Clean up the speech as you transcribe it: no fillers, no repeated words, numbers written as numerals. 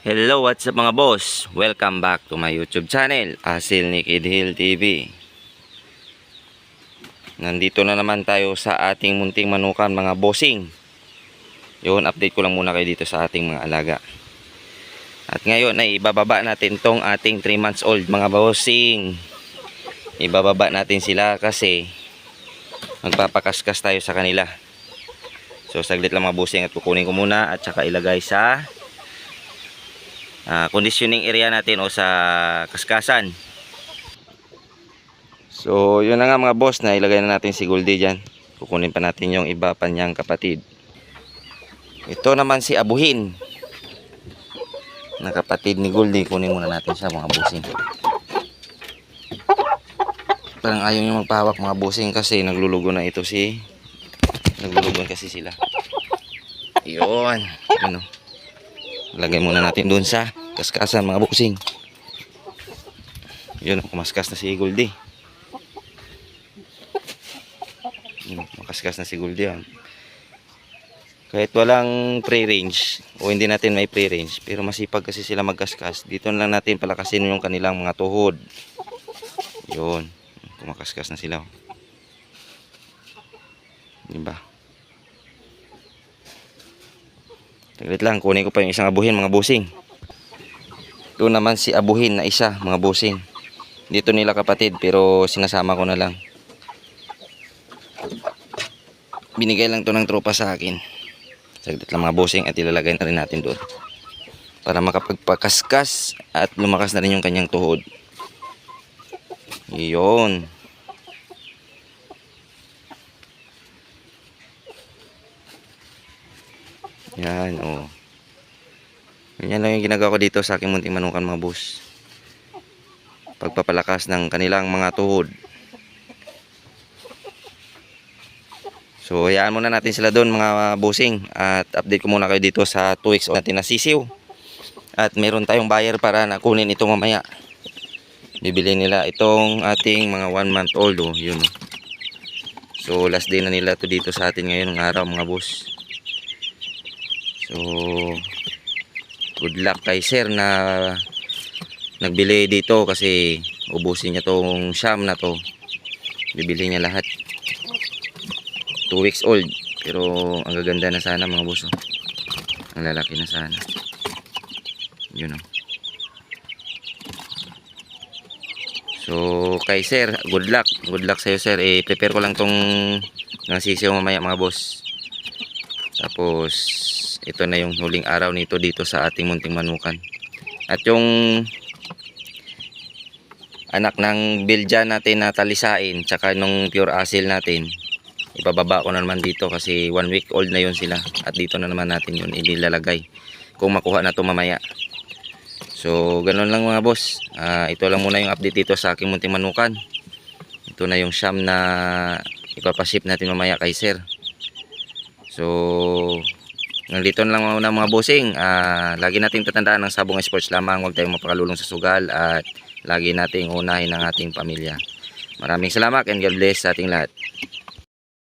Hello, what's up mga boss? Welcome back to my YouTube channel, Asil ni Kid Hill TV. Nandito na naman tayo sa ating munting manukan mga bossing. Yun, update ko lang muna kayo dito sa ating mga alaga. At ngayon ay ibababa natin tong ating 3 months old mga bossing. Ibababa natin sila kasi magpapakaskas tayo sa kanila. So saglit lang mga bossing at kukunin ko muna at saka ilagay sa conditioning area natin o sa kaskasan. So yun na nga mga boss, na ilagay na natin si Goldie dyan. Kukunin pa natin yung iba pa niyang kapatid. Ito naman si Abuhin na kapatid ni Goldie. Kunin muna natin siya mga bossing. Parang ayaw nyo magpahawak mga bossing kasi naglulugo na ito naglulugon kasi sila. Yun, ano, lagay muna natin dun sa kaskasan mga bossing. Yun, kumaskas na si Goldie. Makaskas na si Goldie yan. Kahit walang pre-range o hindi natin may pre-range, pero masipag kasi sila magkaskas. Dito na lang natin palakasin yung kanilang mga tuhod. Yun, kumakaskas na sila. Diba? Saglit lang, kunin ko pa yung isang Abuhin mga bossing. Ito naman si Abuhin na isa mga bossing. Dito nila kapatid pero sinasama ko na lang. Binigay lang to ng tropa sa akin. Saglit lang mga bossing at ilalagay na rin natin doon para makapagpakaskas at lumakas na rin yung kanyang tuhod. Iyon. Yan, oh. Yan lang yung ginagawa ko dito sa aking munting manukan mga boss. Pagpapalakas ng kanilang mga tuhod. So hayaan muna natin sila doon mga bossing. At update ko muna kayo dito sa 2 weeks natin na sisiw. At meron tayong buyer para nakunin ito mamaya. Bibili nila itong ating mga 1 month old, oh. Yun, oh. So last day na nila to dito sa atin ngayon ng araw mga boss. So good luck kay sir na nagbili dito kasi ubusin niya tong siyam na to. Bibili niya lahat. 2 weeks old pero ang gaganda na sana mga boss, oh. Ang lalaki na sana. Yun, oh. So kay sir, good luck sa iyo sir. Prepare ko lang tong nasisiyaw mamaya mga boss. Tapos ito na yung huling araw nito dito sa ating munting manukan. At yung anak ng Belgian natin na talisain tsaka nung pure asil natin, ibababa ko na naman dito kasi 1 week old na yun sila. At dito na naman natin yun ilalagay kung makuha na to mamaya. So ganun lang mga boss. Ito lang muna yung update dito sa aking munting manukan. Ito na yung siyam na ipapaship natin mamaya kay sir. So nandito na lang muna mga bossing. Lagi nating tatandaan ng Sabong Sports lamang. Huwag tayong mapakalulong sa sugal at lagi nating unahin ang ating pamilya. Maraming salamat and God bless sa ating lahat.